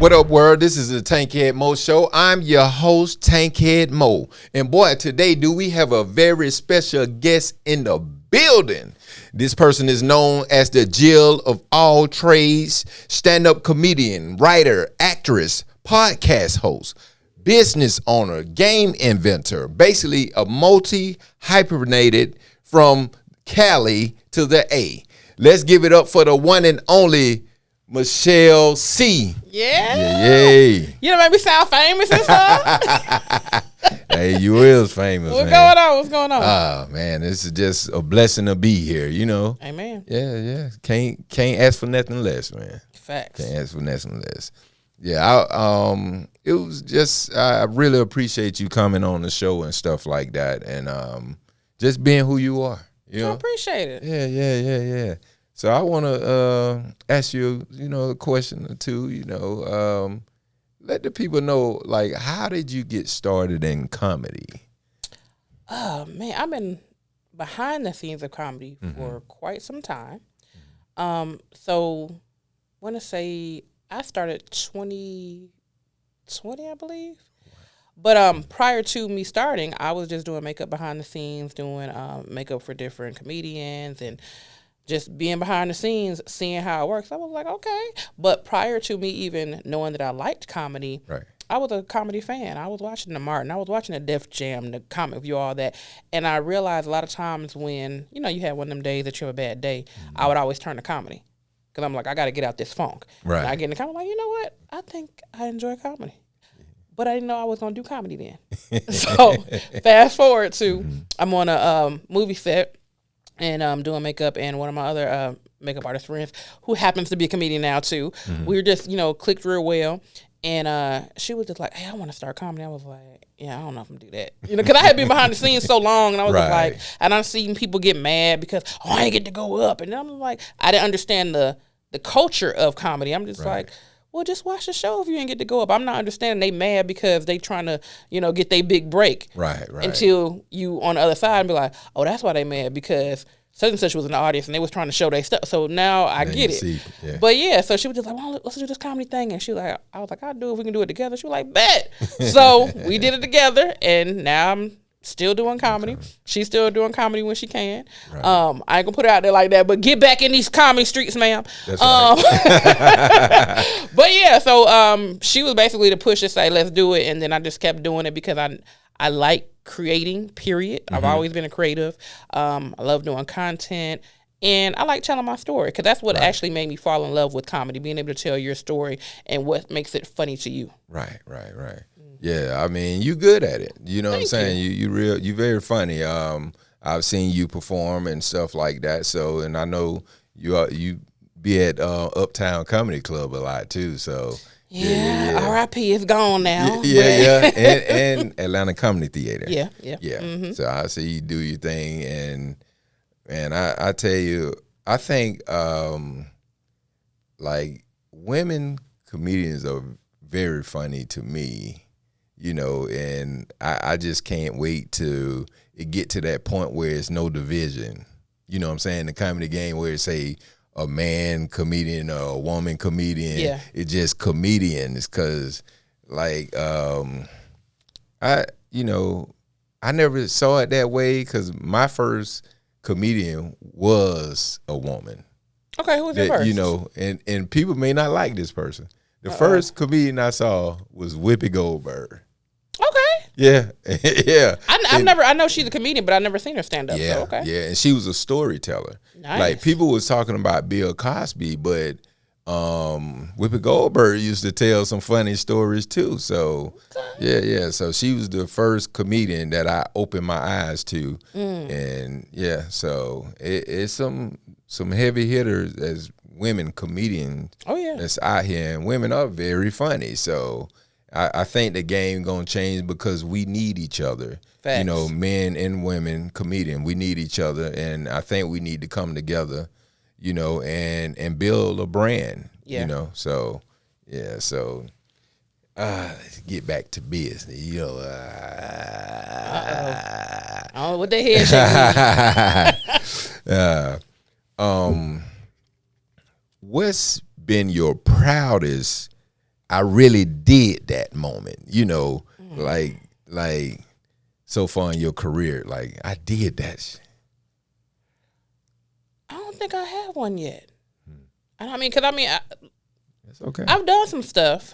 What up, world? This is the Tankhead Moe Show. I'm your host, Tankhead Moe. And boy, today, we have a very special guest in the building. This person is known as the Jill of all trades, stand-up comedian, writer, actress, podcast host, business owner, game inventor, basically a multi-hyphenated from Cali to the A. Let's give it up for the one and only MichelleC. Yeah. You know, make me sound famous and stuff. Hey, you is famous. What's going on? What's going on? Ah, man, this is just a blessing to be here. You know. Amen. Yeah. Can't ask for nothing less, man. Facts. Can't ask for nothing less. Yeah. It was just I really appreciate you coming on the show and stuff like that, and just being who you are. You know. I appreciate it. Yeah. So I want to ask you, a question or two. Let the people know, like, how did you get started in comedy? Oh man, I've been behind the scenes of comedy for quite some time. So I want to say I started 2020, I believe. But prior to me starting, I was just doing makeup behind the scenes, doing makeup for different comedians and just being behind the scenes, seeing how it works. I was like, okay. But prior to me even knowing that I liked comedy, Right. I was a comedy fan. I was watching the Martin. I was watching the Def Jam, the Comic View, all that. And I realized a lot of times when, you had one of them days that you have a bad day, I would always turn to comedy. Because I'm like, I got to get out this funk. Right. And I get in the comedy, like, you know what? I think I enjoy comedy. But I didn't know I was going to do comedy then. So fast forward to, I'm on a movie set. And doing makeup, and one of my other makeup artist friends, who happens to be a comedian now too, we were just, clicked real well. And she was just like, hey, I want to start comedy. I was like, yeah, I don't know if I'm going to do that. Because I had been behind the scenes so long, and I was just like, and I've seen people get mad because, I ain't get to go up. And I'm like, I didn't understand the culture of comedy. I'm just like, well, just watch the show if you ain't get to go up. I'm not understanding they mad because they trying to, get their big break. Right. Until you on the other side and be like, oh, that's why they mad, because such and such was in the audience and they was trying to show their stuff. So now I get it. Yeah. But yeah, so she was just like, well, let's do this comedy thing. And she was like, I was like, I'll do it if we can do it together. She was like, bet. So we did it together, and now I'm still doing comedy. She's still doing comedy when she can. Right. I ain't gonna put it out there like that, but get back in these comedy streets, ma'am. That's right. But yeah, so she was basically to push to say, let's do it. And then I just kept doing it because I like creating, period. I've always been a creative. I love doing content. And I like telling my story, because that's what actually made me fall in love with comedy, being able to tell your story and what makes it funny to you. Right. Yeah, I mean, you good at it. You know what I'm saying? You very funny. I've seen you perform and stuff like that. So, and I know you be at Uptown Comedy Club a lot too. So yeah. R.I.P. is gone now. Yeah. And Atlanta Comedy Theater. Yeah. Mm-hmm. So I see you do your thing, and I tell you, I think like women comedians are very funny to me. And I just can't wait to it get to that point where it's no division. You know what I'm saying? The comedy game where it's a man comedian or a woman comedian. Yeah. It's just comedians, because like I never saw it that way, because my first comedian was a woman. Okay, who was your first? And people may not like this person. The first comedian I saw was Whoopi Goldberg. Okay. Yeah. I know she's a comedian, but I've never seen her stand up. Yeah. So, okay. Yeah, and she was a storyteller. Nice. Like, people was talking about Bill Cosby, but Whoopi Goldberg used to tell some funny stories too. So yeah. So she was the first comedian that I opened my eyes to. And yeah, so it's some heavy hitters as women comedians. Oh yeah. That's out here, and women are very funny. So I think the game gonna change, because we need each other. Facts. Men and women comedian, we need each other, and I think we need to come together, and build a brand. Yeah. So yeah. So let's get back to business. I don't know what the head shake. What's been your proudest I really did that moment, you know, like so far in your career, like I did that shit. I don't think I have one yet. I mean, because That's okay. I've done some stuff,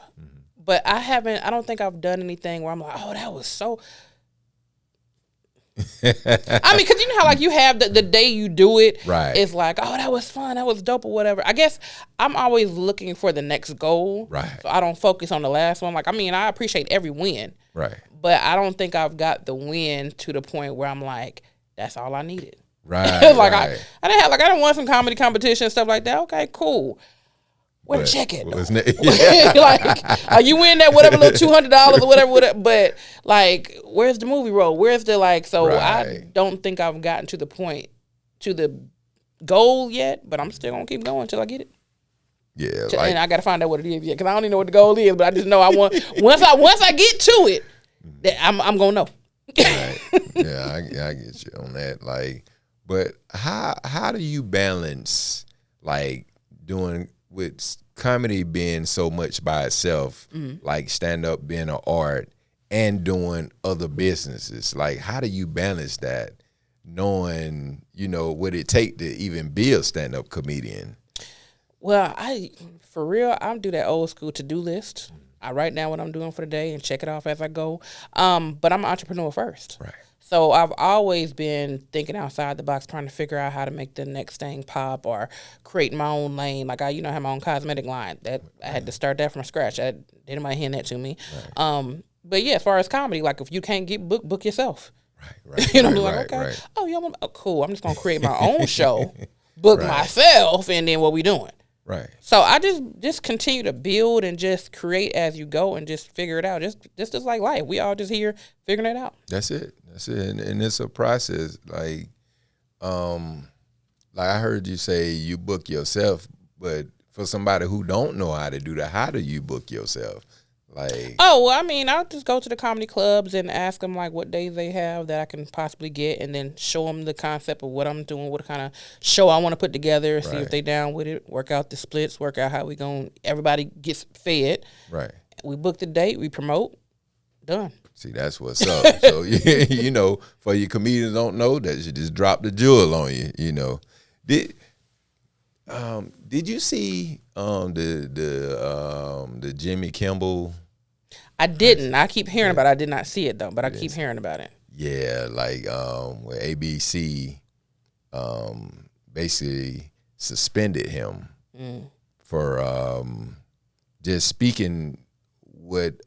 but I don't think I've done anything where I'm like, oh, that was so. I mean, because you know how like you have the day you do it, Right. It's like, oh, that was fun, that was dope or whatever. I guess I'm always looking for the next goal, Right. So I don't focus on the last one. Like, I mean, I appreciate every win, Right. but I don't think I've got the win to the point where I'm like, that's all I needed. Right. Like right. I didn't have like I didn't want some comedy competition and stuff like that. Okay, cool. Where the check at? Like you win that whatever little $200 or whatever. But like, where's the movie role? Where's the like? So I don't think I've gotten to the point, to the goal yet. But I'm still gonna keep going until I get it. Yeah, and I gotta find out what it is yet because I don't even know what the goal is. But I just know I want once I get to it, that I'm gonna know. Right. Yeah, I get you on that. Like, but how do you balance like doing with comedy being so much by itself, like stand up being an art and doing other businesses? Like, how do you balance that, knowing, you know, what it take to even be a stand up comedian? Well, for real, I do that old school to-do list. I write down what I'm doing for the day and check it off as I go. But I'm an entrepreneur first. Right. So I've always been thinking outside the box, trying to figure out how to make the next thing pop or create my own lane. Like I have my own cosmetic line. That I had to start that from scratch. Didn't hand that to me. Right. But yeah, as far as comedy, like if you can't get book yourself. Right. You know, like, okay. Right. Oh yeah, cool. I'm just gonna create my own show, book myself, and then what we doing. Right. So I just continue to build and just create as you go and just figure it out. Just like life. We all just here figuring it out. That's it. And it's a process. Like I heard you say you book yourself, but for somebody who don't know how to do that, how do you book yourself? Like, oh, well, I mean, I'll just go to the comedy clubs and ask them like what days they have that I can possibly get, and then show them the concept of what I'm doing, what kind of show I want to put together, see if they down with it, work out the splits, work out how we going. Everybody gets fed. Right. We book the date, we promote, done. See, that's what's up. So you know, for your comedians don't know, that you just drop the jewel on you. You know, did you see the Jimmy Kimmel? I didn't. I keep hearing about it. I did not see it though, but I keep hearing about it. Yeah, like where ABC basically suspended him for just speaking with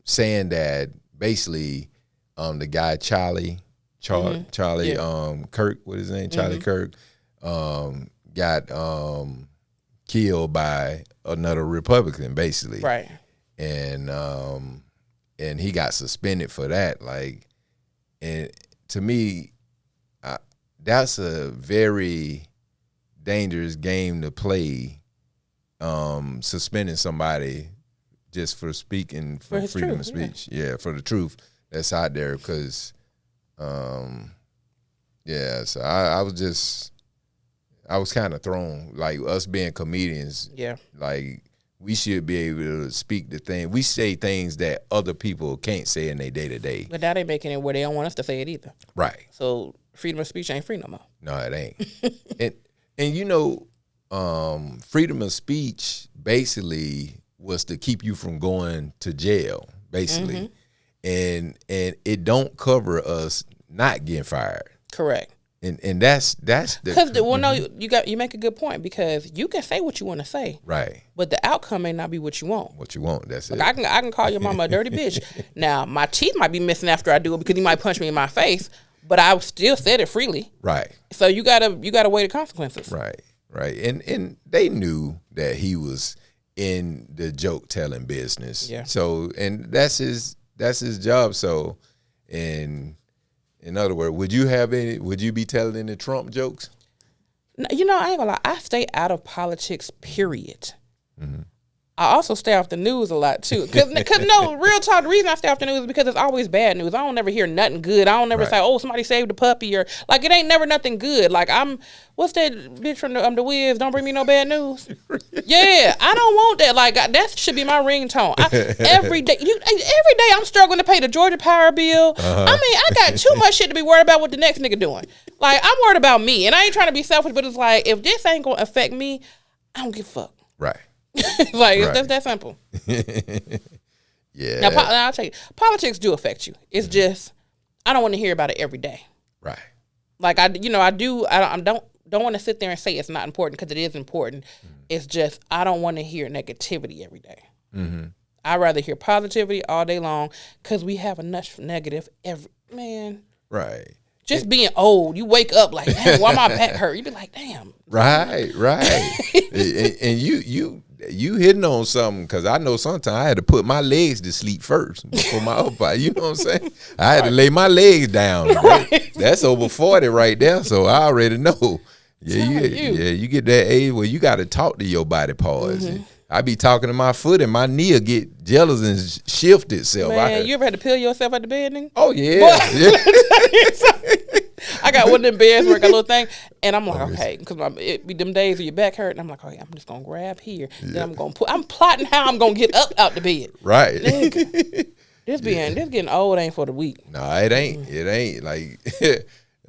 saying that basically the guy Charlie Kirk, what is his name? Charlie Kirk got killed by another Republican, basically. Right. And he got suspended for that. Like, and to me, that's a very dangerous game to play. Suspending somebody just for speaking for freedom of speech, for the truth that's out there. Because, so I was kind of thrown, like us being comedians. Yeah, like we should be able to speak the thing. We say things that other people can't say in their day to day. But that ain't making it where they don't want us to say it either. Right. So freedom of speech ain't free no more. No, it ain't. and you know, freedom of speech basically was to keep you from going to jail, basically. And it don't cover us not getting fired. Correct. And that's because you make a good point, because you can say what you want to say, right? But the outcome may not be what you want. That's like it. I can call your mama a dirty bitch. Now my teeth might be missing after I do it because you might punch me in my face, but I still said it freely. Right. So you gotta weigh the consequences. Right. And they knew that he was in the joke telling business. Yeah. So and that's his job. So in other words, would you be telling any Trump jokes? No, I ain't gonna lie. I stay out of politics, period. I also stay off the news a lot too. Cause no, real talk, the reason I stay off the news is because it's always bad news. I don't ever hear nothing good. I don't never say, oh, somebody saved a puppy, or like it ain't never nothing good. Like what's that bitch from the Wiz? Don't bring me no bad news. Yeah, I don't want that. Like that should be my ringtone. Every day I'm struggling to pay the Georgia Power bill. I mean, I got too much shit to be worried about what the next nigga doing. Like I'm worried about me, and I ain't trying to be selfish, but it's like if this ain't gonna affect me, I don't give a fuck. Right. Like it's that simple. Yeah. Now I'll tell you, politics do affect you. It's just I don't want to hear about it every day. Right. Like I don't want to sit there and say it's not important because it is important. It's just I don't want to hear negativity every day. I'd rather hear positivity all day long because we have enough negative man. Right. Just being old, you wake up like, damn, why my back hurt? You be like, damn. Right. and you hitting on something, because I know sometimes I had to put my legs to sleep first before my upper body. You know what I'm saying? I had to lay my legs down. Right. That's over 40 right there, so I already know. You get that age where you got to talk to your body parts. I be talking to my foot and my knee will get jealous and shift itself. Man, you ever had to peel yourself out the bed, nigga? Oh, yeah. I got one of them beds where I got a little thing, and I'm like, okay, because it be them days where your back hurt, and I'm like, okay, I'm just going to grab here. Then I'm plotting how I'm going to get up out the bed. Right. Nigga, this getting old ain't for the weak. No, it ain't. It ain't.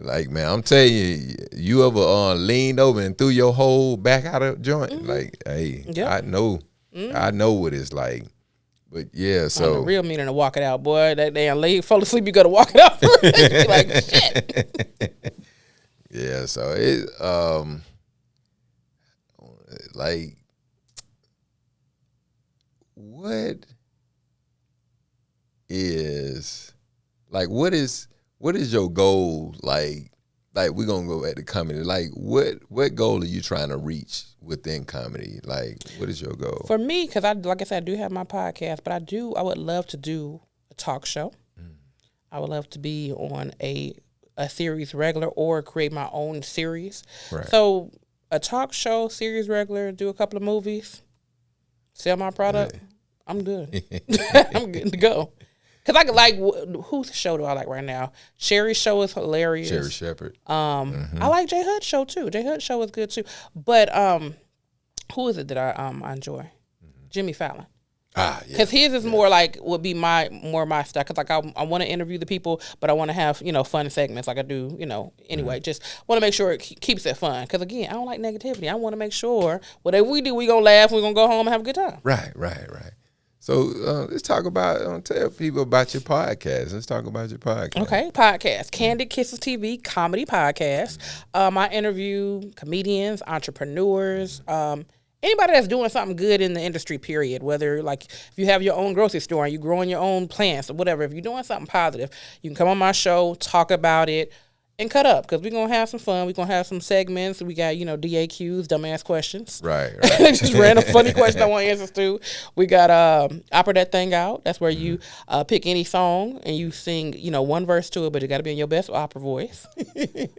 Like, man, I'm telling you, you ever leaned over and threw your whole back out of joint? Like, hey, I know what it's like. But yeah, so the real meaning to walk it out, boy. That damn leg fall asleep, you gotta walk it out first. You like shit. Yeah, so it like what is your goal? Like we're gonna go at the comedy. Like what goal are you trying to reach within comedy? Like what is your goal? For me, because like I said, I do have my podcast, but I would love to do a talk show. I would love to be on a series regular or create my own series. Right. So a talk show, series regular, do a couple of movies, sell my product. Right. I'm good. I'm good to go. Because I could like, whose show do I like right now? Sherry's show is hilarious. Sherry Shepherd. I like J Hud's show too. J Hud's show is good too. But who is it that I enjoy? Jimmy Fallon. Because his is more like would be my style. Because like I want to interview the people, but I want to have fun segments like I do anyway. Just want to make sure it keeps it fun. Because again, I don't like negativity. I want to make sure whatever we do, we gonna laugh. We gonna go home and have a good time. Right. So let's talk about, tell people about your podcast. Let's talk about your podcast. Okay, podcast. Candid Kisses TV, comedy podcast. I interview comedians, entrepreneurs, anybody that's doing something good in the industry, period. Whether, like, if you have your own grocery store and you're growing your own plants or whatever, if you're doing something positive, you can come on my show, talk about it, and cut up, because we're going to have some fun. We're going to have some segments. We got, DAQs, dumbass questions. Right. Just random funny questions I want answers to. We got Opera That Thing Out. That's where you pick any song and you sing, one verse to it, but it got to be in your best opera voice.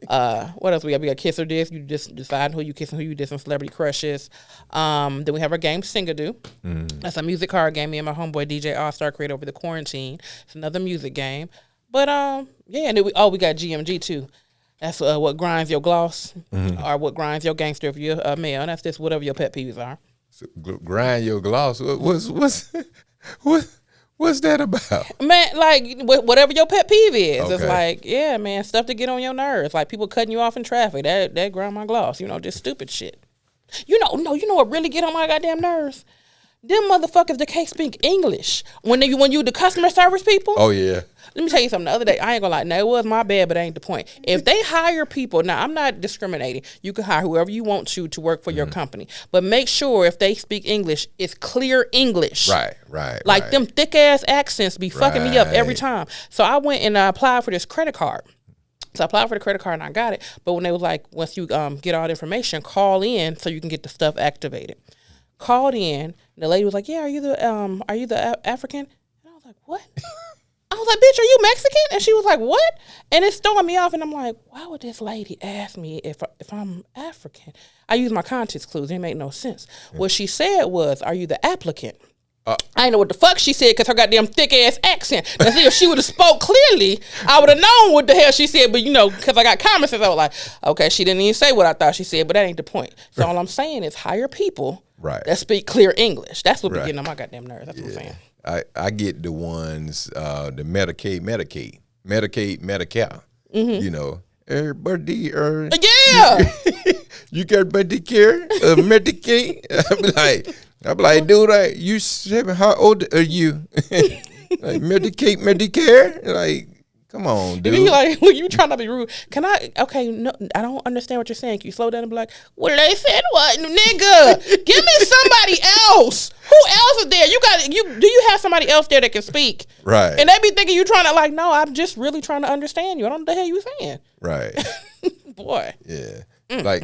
What else we got? We got Kiss or Diss. You just decide who you kiss and who you diss on Celebrity Crushes. Then we have our game Sing-a-Doo. That's a music card game me and my homeboy DJ All-Star created over the quarantine. It's another music game. But and then we got GMG too. That's what grinds your gloss, or what grinds your gangster if you're a male. That's just whatever your pet peeves are. So, grind your gloss. What's that about? Man, like whatever your pet peeve is. Okay. It's like, yeah, man, stuff to get on your nerves. Like people cutting you off in traffic. That grind my gloss. Just stupid shit. You know what really get on my goddamn nerves? Them motherfuckers that can't speak English when you the customer service people. Oh yeah. Let me tell you something. The other day, I ain't gonna lie. No, it was my bad, but that ain't the point. If they hire people, now I'm not discriminating. You can hire whoever you want to work for your company, but make sure if they speak English, it's clear English. Right. Like them thick ass accents be fucking me up every time. So I went and I applied for this credit card. So I applied for the credit card and I got it. But when they was like, once you get all the information, call in so you can get the stuff activated. Called in. The lady was like, "Yeah, are you the African?" And I was like, "What?" I was like, bitch, are you Mexican? And she was like, what? And it's throwing me off. And I'm like, why would this lady ask me if I'm African? I use my context clues. It made no sense. What she said was, are you the applicant? I didn't know what the fuck she said because her goddamn thick ass accent. Now, see, if she would have spoke clearly, I would have known what the hell she said. But because I got common sense, I was like, okay, she didn't even say what I thought she said, but that ain't the point. So all I'm saying is hire people that speak clear English. That's what be getting on my goddamn nerves. That's what I'm saying. I get the ones, the Medicaid, Medicare. Everybody, you got Medicare, Medicaid. I'm like, dude, you 7, how old are you? Like, Medicare? Like, come on, dude. And you like, when you trying to be rude, no, I don't understand what you're saying. Can you slow down and be like, well, they said what? Nigga, give me somebody else. Who else is there? Do you have somebody else there that can speak? Right. And they be thinking you trying to like, no, I'm just really trying to understand you. I don't know what the hell you saying. Right. Boy. Yeah. Like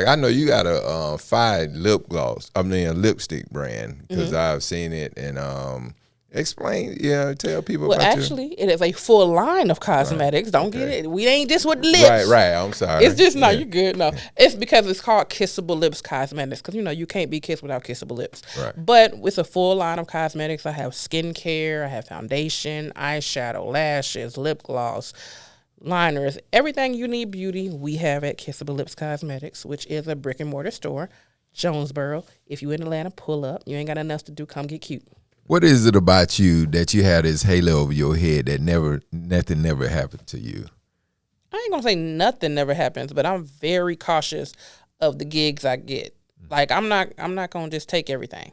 I know you got a fire lipstick brand because I've seen it and explain, tell people about actually, it is a full line of cosmetics. Right. Don't get it. We ain't just with lips. Right. I'm sorry. It's just, no, you're good. No, it's because it's called Kissable Lips Cosmetics because, you can't be kissed without kissable lips. Right. But it's a full line of cosmetics. I have skincare. I have foundation, eyeshadow, lashes, lip gloss, liners, everything you need beauty, we have at Kissable Lips Cosmetics, which is a brick and mortar store, Jonesboro. If you in Atlanta, pull up. You ain't got nothing else to do, come get cute. What is it about you that you had this halo over your head that nothing never happened to you? I ain't gonna say nothing never happens, but I'm very cautious of the gigs I get. Like I'm not gonna just take everything.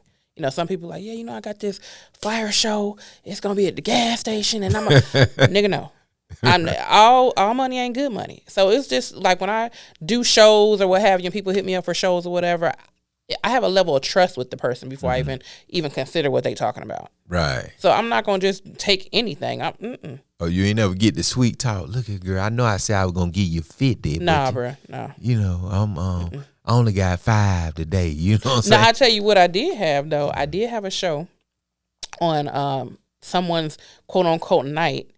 Some people like, I got this fire show. It's gonna be at the gas station, and I'm a nigga. No. All money ain't good money. So it's just like when I do shows or what have you, and people hit me up for shows or whatever, I have a level of trust with the person before I even consider what they talking about. Right. So I'm not gonna just take anything. Oh, you ain't never get the sweet talk. Look at girl, I know I said I was gonna give you 50. Nah, bro. No. I only got 5 today. You know what I'm saying? Now I tell you what I did have though. I did have a show on someone's quote unquote night.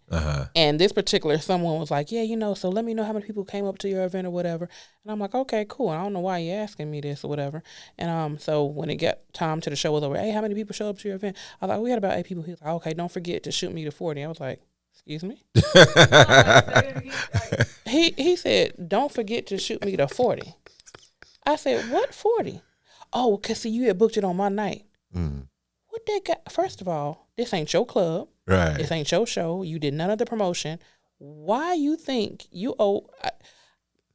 And this particular someone was like, so let me know how many people came up to your event or whatever. And I'm like, okay, cool. I don't know why you're asking me this or whatever. And so when it got time to the show was over, hey, how many people showed up to your event? I was like, we had about 8 people. He was like, okay, don't forget to shoot me to 40. I was like, excuse me? He said, don't forget to shoot me to 40. I said, what 40? Oh, because see, you had booked it on my night. What that got? First of all, this ain't your club. Right. This ain't your show. You did none of the promotion. Why you think you owe?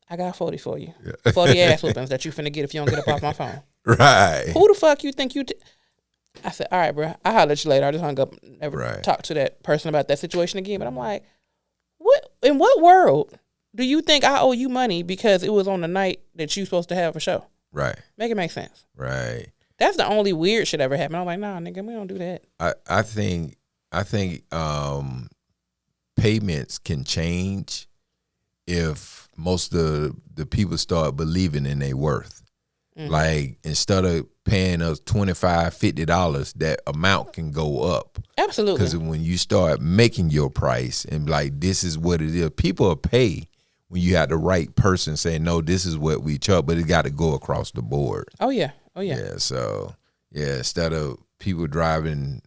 I got 40 for you. Yeah. 40 ass whoopings that you finna get if you don't get up off my phone. Right. Who the fuck you think you? I said, all right, bro. I'll holler at you later. I just hung up. Never talk to that person about that situation again. But I'm like, what? In what world do you think I owe you money because it was on the night that you supposed to have a show? Right. Make it make sense. Right. That's the only weird shit ever happened. I'm like, nah, nigga, we don't do that. I think payments can change if most of the people start believing in their worth. Like instead of paying us $25, $50, that amount can go up. Absolutely. Because when you start making your price and like this is what it is, people will pay when you have the right person saying, no, this is what we charge, but it got to go across the board. Oh yeah. Yeah. So instead of people driving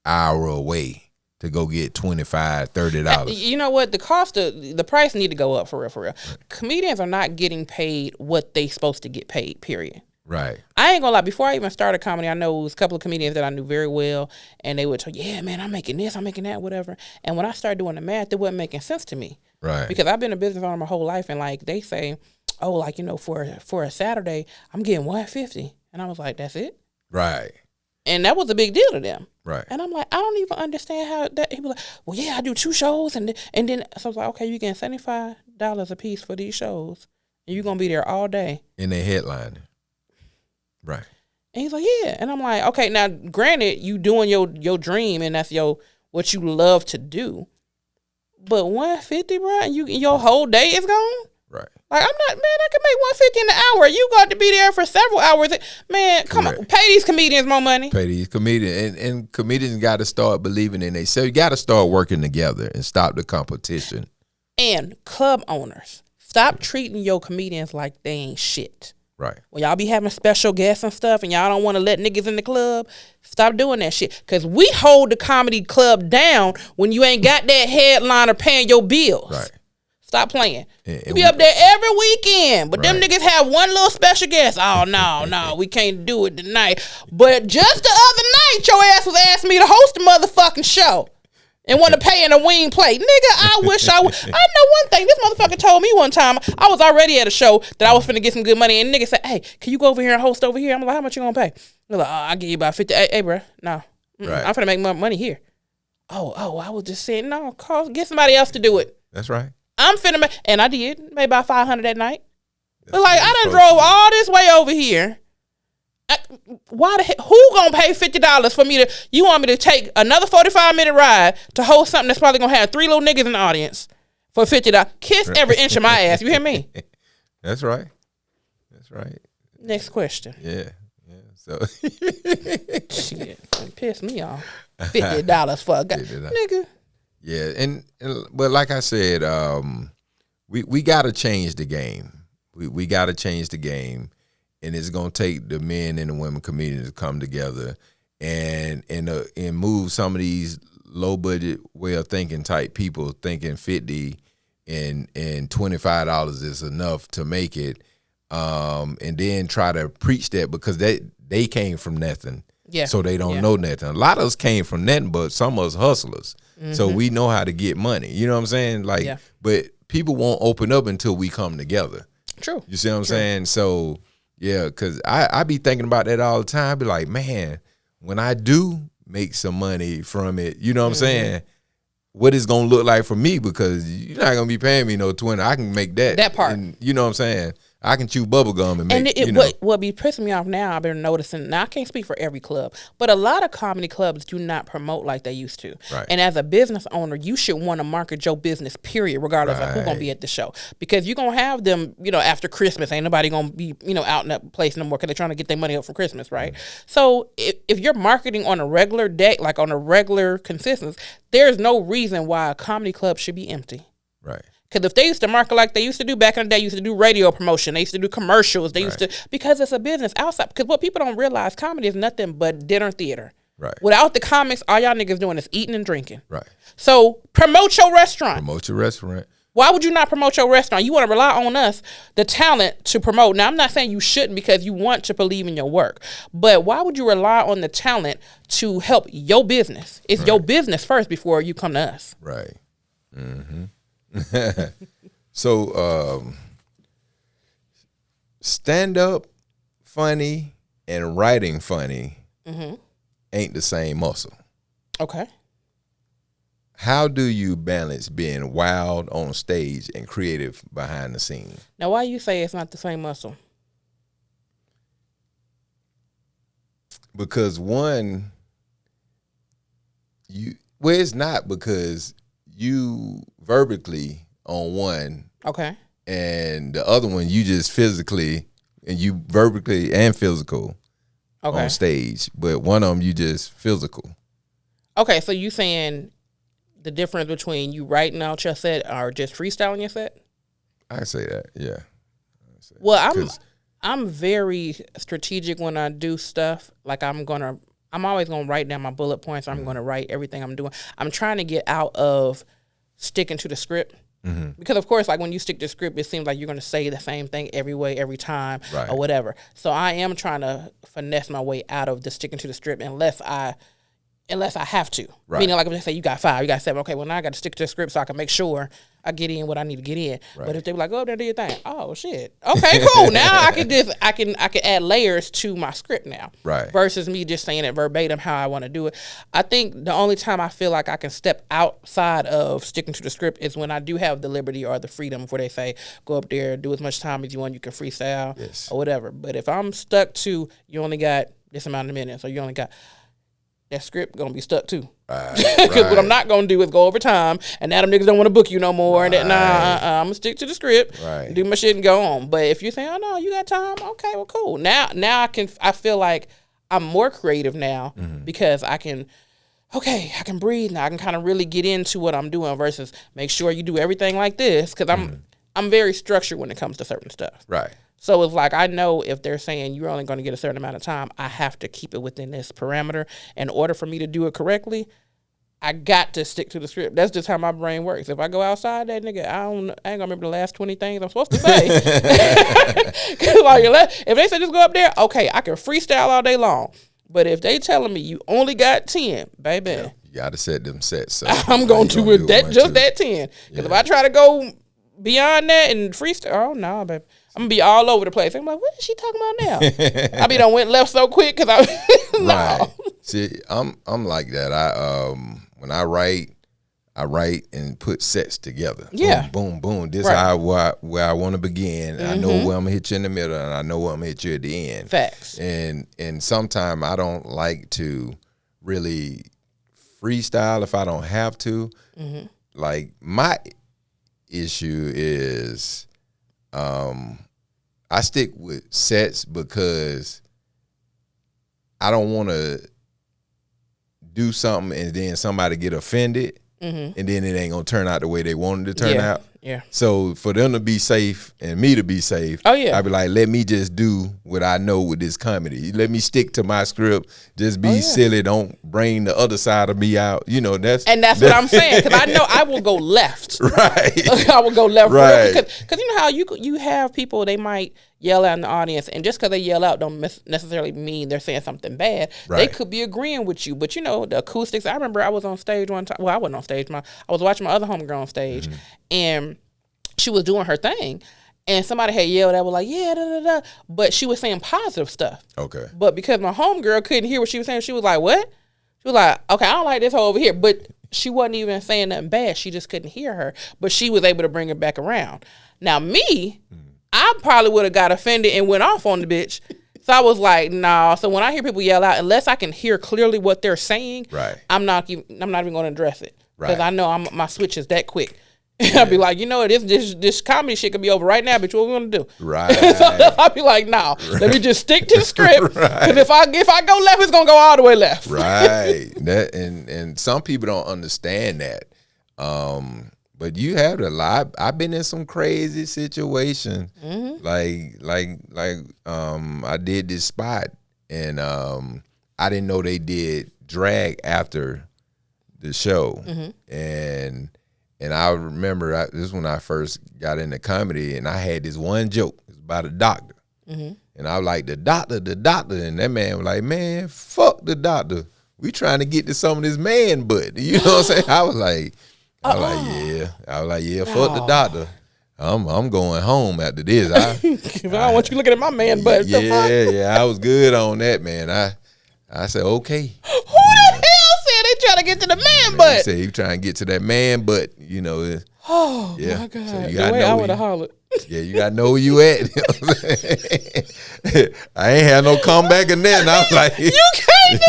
hour away to go get $25, $30. You know what? The price need to go up for real. Right. Comedians are not getting paid what they supposed to get paid, period. Right. I ain't gonna lie. Before I even started comedy, I know it was a couple of comedians that I knew very well, and they would tell, yeah, man, I'm making this, I'm making that, whatever. And when I started doing the math, it wasn't making sense to me. Right. Because I've been a business owner my whole life, and like they say, oh, like, for a Saturday, I'm getting $150. And I was like, that's it? Right. And that was a big deal to them. Right. And I'm like, I don't even understand how that. He was like, well, yeah, I do 2 shows. And then so I was like, okay, you getting $75 a piece for these shows. And you're going to be there all day. And they headlining. Right. And he's like, yeah. And I'm like, okay, now, granted, you doing your dream and that's what you love to do. But $150, bro, and your whole day is gone? Right. Like, I'm not, man, I can make $150 an hour. You got to be there for several hours. Man, come on. Pay these comedians more money. Pay these comedians. And comedians got to start believing in themselves. You got to start working together and stop the competition. And club owners, stop treating your comedians like they ain't shit. Right. When y'all be having special guests and stuff and y'all don't want to let niggas in the club, stop doing that shit. Because we hold the comedy club down when you ain't got that headliner paying your bills. Right. Stop playing. You be up there every weekend, but them niggas have one little special guest. Oh, no, we can't do it tonight. But just the other night, your ass was asking me to host a motherfucking show and want to pay in a wing plate. Nigga, I wish I would. I know one thing. This motherfucker told me one time, I was already at a show that I was finna get some good money, and nigga said, hey, can you go over here and host over here? I'm like, how much you gonna pay? They're like, I'll give you about 50. Hey, bro, no. I'm finna make more money here. Oh, I was just saying, no, get somebody else to do it. That's right. I'm finna make, and I did, made about 500 that night. But like, I done drove all this way over here. Why the heck, who gonna pay $50 for me to, you want me to take another 45-minute ride to host something that's probably gonna have 3 little niggas in the audience for $50? Kiss every inch of my ass, you hear me? That's right. That's right. Next question. Yeah. So. Shit, it pissed me off. $50 for a guy. Nigga. Yeah, but like I said, we got to change the game. We got to change the game, and it's gonna take the men and the women comedians to come together and move some of these low budget way of thinking type people thinking $50 and $25 is enough to make it, and then try to preach that because they came from nothing. Yeah. So they don't know nothing. A lot of us came from nothing, but some of us hustlers. Mm-hmm. So we know how to get money. You know what I'm saying? Like, but people won't open up until we come together. True. You see what I'm saying? So, yeah, because I be thinking about that all the time. I be like, man, when I do make some money from it, you know what I'm saying? What it's going to look like for me, because you're not going to be paying me no 20. I can make that part. And, you know what I'm saying? I can chew bubble gum and make, what be pissing me off now, I've been noticing, now I can't speak for every club, but a lot of comedy clubs do not promote like they used to. Right. And as a business owner, you should want to market your business, period, regardless of who's going to be at the show. Because you're going to have them, after Christmas, ain't nobody going to be, out in that place no more because they're trying to get their money up for Christmas, right? Mm-hmm. So if you're marketing on a regular day, like on a regular consistency, there's no reason why a comedy club should be empty. Right. Because if they used to market like they used to do back in the day, used to do radio promotion, they used to do commercials, they used to, because it's a business outside. Because what people don't realize, comedy is nothing but dinner theater. Right. Without the comics, all y'all niggas doing is eating and drinking. Right. So promote your restaurant. Promote your restaurant. Why would you not promote your restaurant? You want to rely on us, the talent, to promote. Now, I'm not saying you shouldn't because you want to believe in your work. But why would you rely on the talent to help your business? It's your business first before you come to us. Right. Mm-hmm. So stand up funny and writing funny ain't the same muscle. Okay. How do you balance being wild on stage and creative behind the scenes? Now, why you say it's not the same muscle? Because one, it's not, because you verbally on one, okay, and the other one you just physically, and you verbally and physical on stage, but one of them you just physical. Okay, so you saying the difference between you writing out your set or just freestyling your set? I say that, yeah. Well, I'm very strategic when I do stuff. Like I'm always gonna write down my bullet points. I'm gonna write everything I'm doing. I'm trying to get out of sticking to the script. Mm-hmm. Because of course, like when you stick to the script, it seems like you're going to say the same thing every way, every time, or whatever. So I am trying to finesse my way out of the sticking to the script unless I have to. Right. Meaning, like if they say you got 5, you got 7. Okay, well now I got to stick to the script so I can make sure I get in what I need to get in. Right. But if they were like, go up there, do your thing. Oh shit. Okay, cool. Now I can add layers to my script now. Right. Versus me just saying it verbatim how I want to do it. I think the only time I feel like I can step outside of sticking to the script is when I do have the liberty or the freedom where they say, go up there, do as much time as you want, you can freestyle or whatever. But if I'm stuck to, you only got this amount of minutes, or you only got, that script gonna be stuck too. Because what I'm not gonna do is go over time, and now them niggas don't want to book you no more. And that I'm gonna stick to the script, do my shit and go on. But if you say, oh no, you got time, okay, well cool. Now I feel like I'm more creative now because I can breathe now. I can kind of really get into what I'm doing versus make sure you do everything like this because I'm very structured when it comes to certain stuff. Right. So it's like I know if they're saying you're only going to get a certain amount of time, I have to keep it within this parameter. In order for me to do it correctly, I got to stick to the script. That's just how my brain works. If I go outside that nigga, I ain't gonna remember the last 20 things I'm supposed to say. Like, if they say just go up there, okay, I can freestyle all day long. But if they telling me you only got 10, baby. Yeah, you got to set them sets. So I'm going to do that, just that 10. Because if I try to go beyond that and freestyle, oh, no, baby. I'm going to be all over the place. I'm like, what is she talking about now? I be done went left so quick because I, no. Right. See, I'm like that. When I write and put sets together. Yeah. Boom, boom, boom. This is where I want to begin. I know where I'm going to hit you in the middle, and I know where I'm going to hit you at the end. Facts. And sometimes I don't like to really freestyle if I don't have to. Like, my issue is I stick with sets because I don't want to do something and then somebody get offended and then it ain't gonna turn out the way they wanted to turn out. Yeah. So for them to be safe and me to be safe, I'd be like, let me just do what I know with this comedy. Let me stick to my script. Just be silly. Don't bring the other side of me out. You know, that's what I'm saying. Because I know I will go left. Right. I will go left. Right. Because you know how you have people, they might yell out in the audience, and just because they yell out don't necessarily mean they're saying something bad. Right. They could be agreeing with you. But you know, the acoustics. I remember I was on stage one time. Well, I wasn't on stage. I was watching my other homegirl on stage, and she was doing her thing, and somebody had yelled at, was like, yeah, da, da, da. But she was saying positive stuff. Okay. But because my homegirl couldn't hear what she was saying, she was like, what? She was like, okay, I don't like this hoe over here. But she wasn't even saying nothing bad. She just couldn't hear her. But she was able to bring it back around. Now, me, I probably would have got offended and went off on the bitch. So I was like, nah. So when I hear people yell out, unless I can hear clearly what they're saying, I'm not even going to address it. Because I know my switch is that quick. I'd be like, you know, this comedy shit could be over right now, bitch. What we gonna do? Right. So I'd be like, no, let me just stick to the script. Because if I go left, it's gonna go all the way left. Right. That and some people don't understand that. But you have a lot. I've been in some crazy situations. Like I did this spot, and I didn't know they did drag after the show, and I remember this is when I first got into comedy, and I had this one joke. It was about a doctor. And I was like, the doctor. And that man was like, man, fuck the doctor. We trying to get to some of this man butt. You know what I'm saying? I was like, yeah, fuck the doctor. I'm going home after this. I don't want you looking at my man butt. Yeah, I was good on that, man. I said, okay. Who the hell said they trying to get to the man butt? He said he trying to get to that man butt, you know. My God. So you the way I would have hollered. Yeah, you gotta know where you at. You know what I'm saying? I ain't had no comeback in there. And I was like, you can't.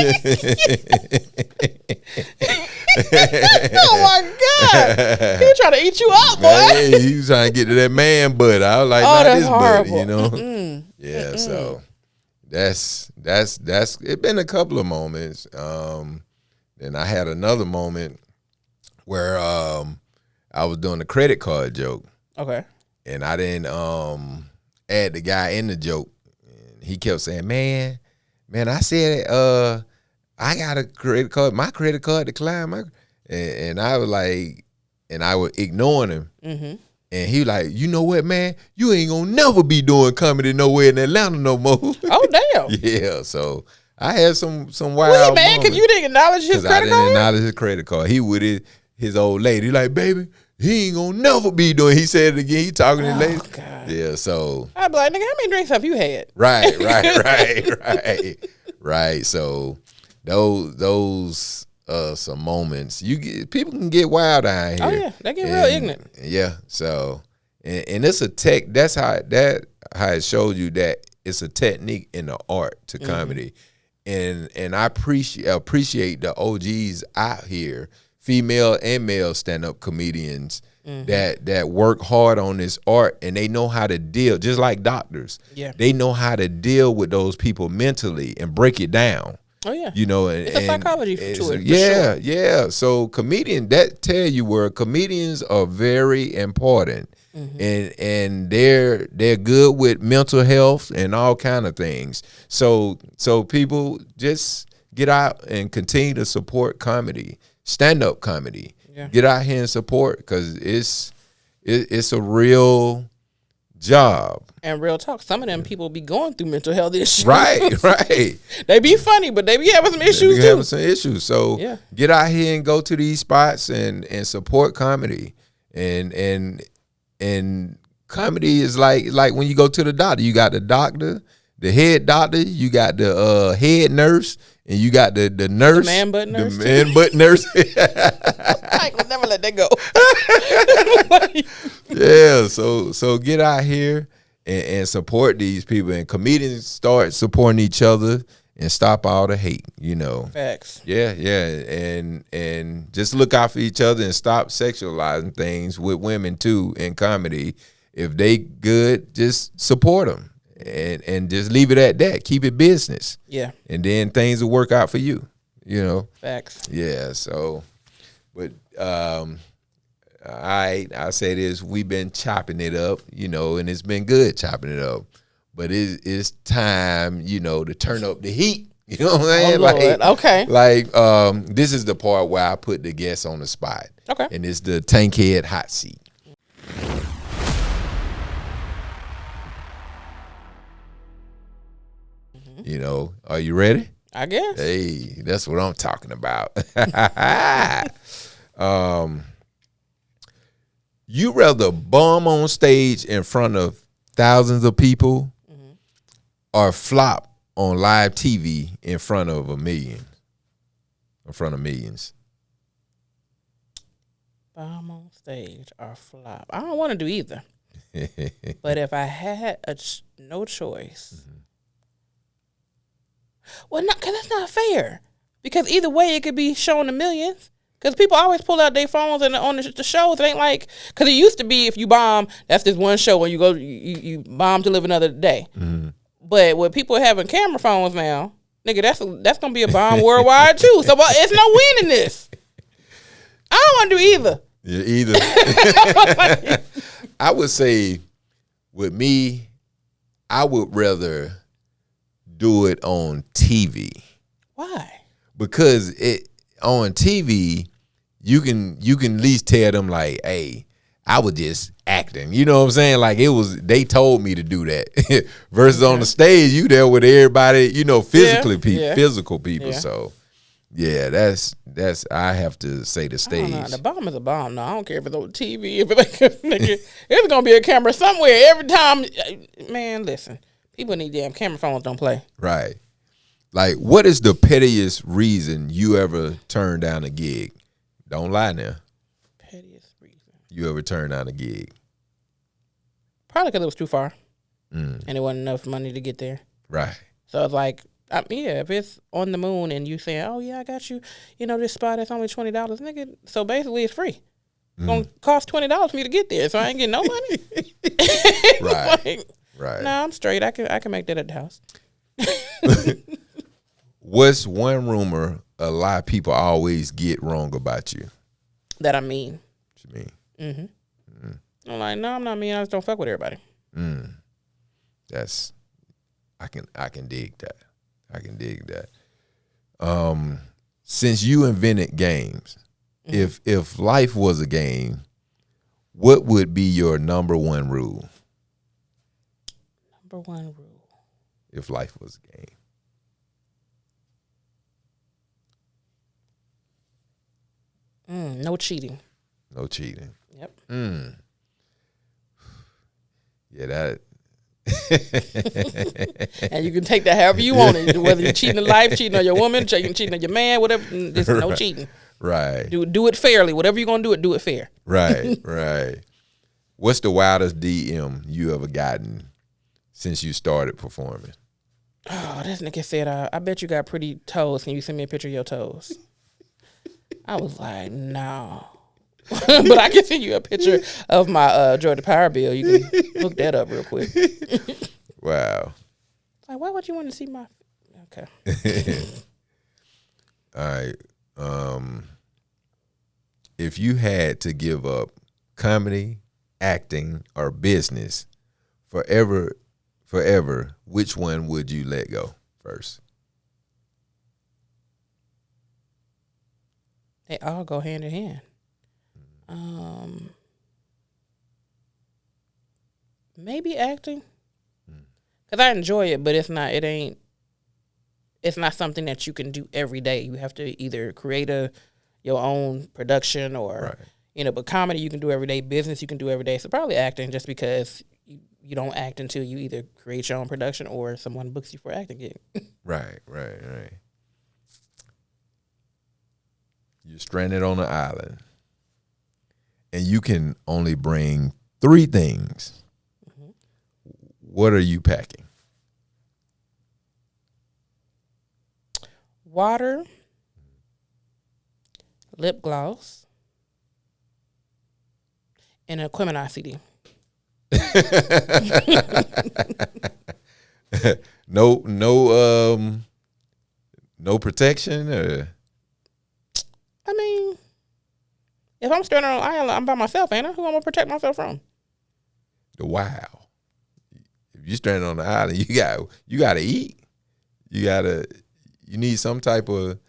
Oh my God, he trying to eat you up, boy. Hey, he was trying to get to that man butt. I was like, not this butt, you know. Yeah, so that's it. Been a couple of moments. Then I had another moment where I was doing the credit card joke. Okay. And I didn't add the guy in the joke. And he kept saying, man, I said I got a credit card. My credit card declined. And I was like, and I was ignoring him. And he was like, you know what, man? You ain't gonna never be doing comedy nowhere in Atlanta no more. Oh, damn. Yeah, so I had some wild Was he mad because you didn't acknowledge his credit card? I didn't acknowledge his credit card. He with his old lady. He like, baby, he ain't gonna never be doing. He said it again. He talking to the lady. God. Yeah, so I'd be like, nigga, how many drinks have you had? Right. So those some moments people can get wild out here. Oh yeah, they get real ignorant. Yeah. So and it's a tech. That's how it shows you that it's a technique in the art to comedy. and I appreciate the OGs out here, female and male stand-up comedians that work hard on this art, and they know how to deal, just like doctors. Yeah. They know how to deal with those people mentally and break it down. Oh yeah. You know, it's a psychology to it. Yeah, sure. yeah. So comedian, that tell you where comedians are very important. And they're good with mental health and all kind of things. So people just get out and continue to support comedy, stand-up comedy. Yeah. Get out here and support, because it's a real job. And real talk, some of them people be going through mental health issues. Right. They be funny, but they be having some issues too. Having some issues. So get out here and go to these spots and support comedy. And comedy is like when you go to the doctor. You got the doctor, the head doctor, you got the head nurse, and you got the nurse. The man butt nurse. The man butt nurse. I could never let that go. Yeah, so get out here and support these people, and comedians start supporting each other and stop all the hate, you know. Facts. Yeah, and just look out for each other and stop sexualizing things with women too in comedy. If they good, just support them and just leave it at that. Keep it business. Yeah. And then things will work out for you, you know. Facts. Yeah, so, but I say this, we've been chopping it up, you know, and it's been good chopping it up. But it's time, you know, to turn up the heat. You know what I'm saying? Oh, Lord. Okay. Like, this is the part where I put the guests on the spot. Okay. And it's the Tankhead hot seat. You know, are you ready? I guess. Hey, that's what I'm talking about. You rather bum on stage in front of thousands of people or flop on live TV in front of millions? Bomb on stage or flop. I don't want to do either. But if I had no choice. Well, no, because that's not fair. Because either way, it could be shown to millions. Because people always pull out their phones and on the shows. It ain't like, because it used to be if you bomb, that's just one show when you go, you bomb to live another day. But with people having camera phones now, nigga, that's gonna be a bomb worldwide too. So it's no winning this. I don't want to do either. Yeah, either. I would say, with me, I would rather do it on TV. Why? Because on TV, you can at least tell them like, hey, I was just acting. You know what I'm saying? Like they told me to do that. Versus on the stage, you there with everybody, you know, physical people. Yeah. So yeah, that's I have to say the stage. The bomb is a bomb. No, I don't care if it's on TV. If it's gonna be a camera somewhere every time. Man, listen. People need damn camera phones. Don't play. Right. Like, what is the pettiest reason you ever turned down a gig? Don't lie now. Pettiest reason you ever turned down a gig? Probably because it was too far, and it wasn't enough money to get there. Right. So it's like, if it's on the moon and you saying, "Oh yeah, I got you," you know, this spot that's only $20, nigga. So basically, it's free. It's gonna cost $20 for me to get there, so I ain't getting no money. Right. Like, right. No, I'm straight. I can make that at the house. What's one rumor a lot of people always get wrong about you? That I'm mean. What you mean? I'm like, no, I'm not mean. I just don't fuck with everybody. That's I can dig that. I can dig that. Since you invented games, if life was a game, what would be your number one rule? Number one rule. If life was a game. No cheating. No cheating. Yep. Yeah, that. And you can take that however you want it. Whether you're cheating in life, cheating on your woman, cheating on your man, whatever. There's no cheating. Right. Do it fairly. Whatever you're gonna do it fair. Right. Right. What's the wildest DM you ever gotten since you started performing? Oh, this nigga said, I bet you got pretty toes. Can you send me a picture of your toes? I was like, no. But I can send you a picture of my Georgia Power bill. You can hook that up real quick. Wow. Like, why would you want to see my... Okay. All right. If you had to give up comedy, acting, or business forever, which one would you let go first? They all go hand in hand. Maybe acting, because I enjoy it, but it's not something that you can do every day. You have to either create your own production or, right. But comedy you can do every day. Business you can do every day. So probably acting, just because you don't act until you either create your own production or someone books you for acting gig. Right. You're stranded on an island, and you can only bring 3 things. Mm-hmm. What are you packing? Water, lip gloss, and an Equimini CD. No protection, or? I mean, if I'm stranded on an island, I'm by myself, ain't I? Who am I gonna protect myself from? Wow. If you're stranded on the island, you gotta eat. You need some type of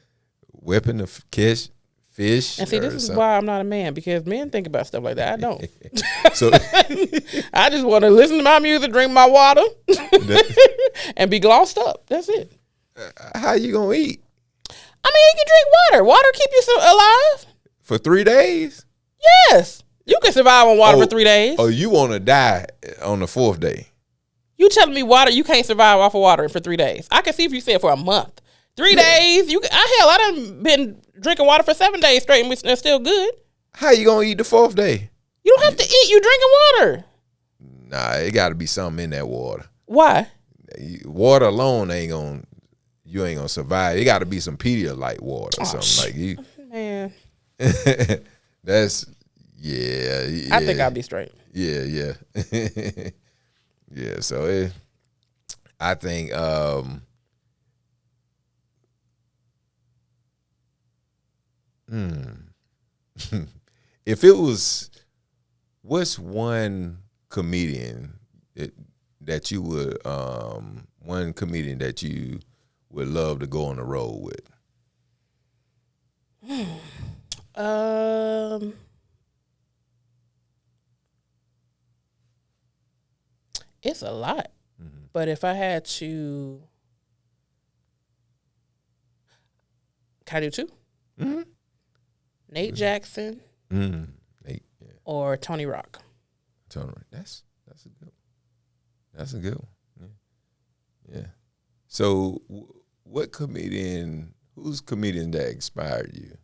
weapon to catch fish. And see, this is why I'm not a man, because men think about stuff like that. I don't. So I just want to listen to my music, drink my water, and be glossed up. That's it. How you gonna eat? I mean, you can drink water. Water keep you alive. For 3 days? Yes. You can survive on water for 3 days. Oh, you want to die on the 4th day? You telling me water, you can't survive off of water for 3 days. I can see if you said for a month. 3 days, I done been drinking water for 7 days straight and it's still good. How you gonna eat the 4th day? You don't have to eat, you drinking water. Nah, it gotta be something in that water. Why? Water alone you ain't gonna survive. It gotta be some Pedialyte water or something like you. Man. That's yeah. I think I'll be straight. Yeah. Yeah, so I think if it was, what's one comedian that you would love to go on the road with? It's a lot. Mm-hmm. But if I had to, can I do 2? Mm-hmm. Nate Jackson, Nate, yeah. Or Tony Rock. Tony, that's a good one. That's a good one. Yeah. So, who's comedian that inspired you?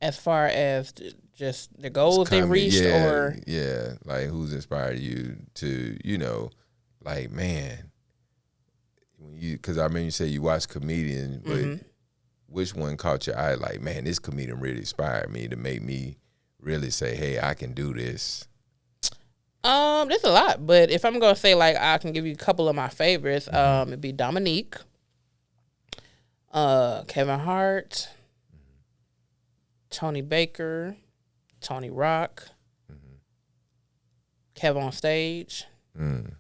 As far as just the goals they reached, or like who's inspired you to, like, man, because I remember you say you watch comedians, but which one caught your eye? Like, man, this comedian really inspired me to make me really say, hey, I can do this. There's a lot, but if I'm gonna say, like, I can give you a couple of my favorites, it'd be Dominique, Kevin Hart, Tony Baker, Tony Rock, Kevin on Stage. I'm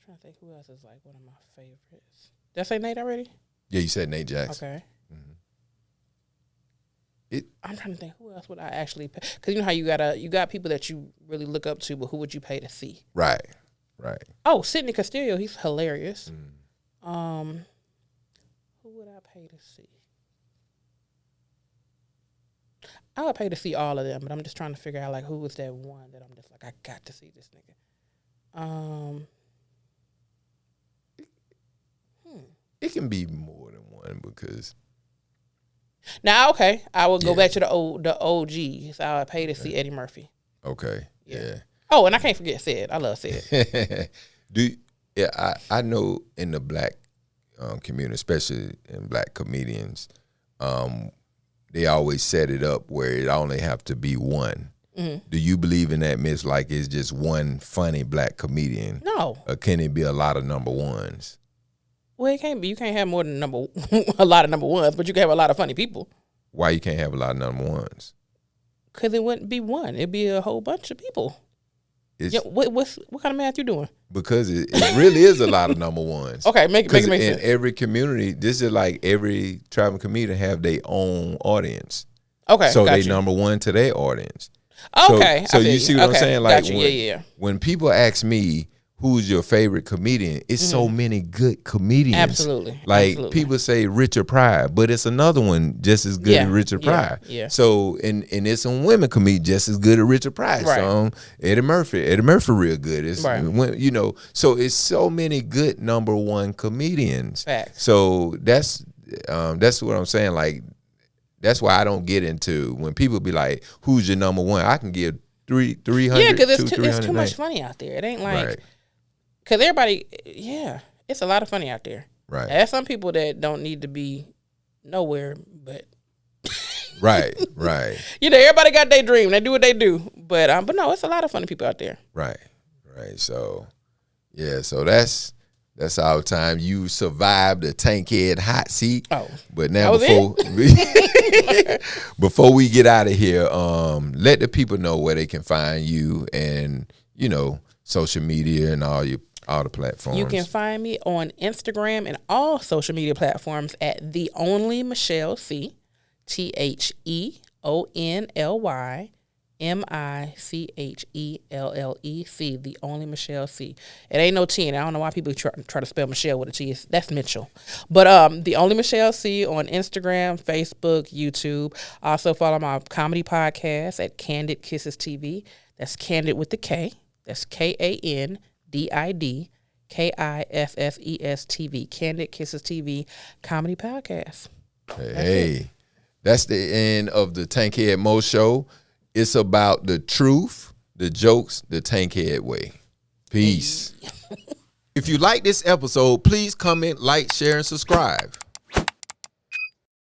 trying to think who else is like one of my favorites. Did I say Nate already? Yeah, you said Nate Jackson. Okay. I'm trying to think who else would I actually pay, because you know how you got people that you really look up to, but who would you pay to see? Right. Oh, Sidney Castillo, he's hilarious. Who would I pay to see? I would pay to see all of them, but I'm just trying to figure out, like, who was that one that I'm just like, I got to see this nigga. It can be more than one, because. Now, okay, I will go back to the OG. So I would pay to see Eddie Murphy. Okay. Yeah. Oh, and I can't forget Sid. I love Sid. Yeah, I know in the black community, especially in black comedians, they always set it up where it only have to be one. Mm-hmm. Do you believe in that, Miss? Like it's just one funny black comedian? No. Or can it be a lot of number ones? Well, it can't be. You can't have more than a lot of number ones, but you can have a lot of funny people. Why you can't have a lot of number ones? Because it wouldn't be one. It'd be a whole bunch of people. What kind of math you doing? Because it really is a lot of number ones. Okay, make it make sense. In every community, this is like every traveling comedian have their own audience. Okay, so they number one to their audience. Okay, so you see what I'm saying? Like when people ask me who's your favorite comedian, it's so many good comedians. Absolutely. Like people say Richard Pryor, but it's another one just as good as Richard Pryor. Yeah. So and it's some women comedians just as good as Richard Pryor. Right. So Eddie Murphy real good. It's so it's so many good number one comedians. Facts. So that's what I'm saying. Like that's why I don't get into when people be like, "Who's your number one?" I can give 300. Yeah, because it's too much funny out there. It ain't like because everybody. Yeah, it's a lot of funny out there. Right. There's some people that don't need to be nowhere, but right. Everybody got their dream. They do what they do, but no, it's a lot of funny people out there. Right. So yeah, so that's our time. You survived the Tankhead hot seat. Oh, but now before we get out of here, let the people know where they can find you and social media and all the platforms. You can find me on Instagram and all social media platforms at The Only MichelleC, TheOnlyMichelleC, The Only MichelleC. It ain't no T in it. I don't know why people try to spell Michelle with a T. That's Mitchell. But The Only MichelleC on Instagram, Facebook, YouTube. Also follow my comedy podcast at Candid Kisses TV. That's Candid with the K. That's KANDID KISSES TV. Candid Kisses TV comedy podcast. Hey, that's the end of the Tankhead Moe Show. It's about the truth, the jokes, the Tankhead way. Peace. If you like this episode, please comment, like, share, and subscribe.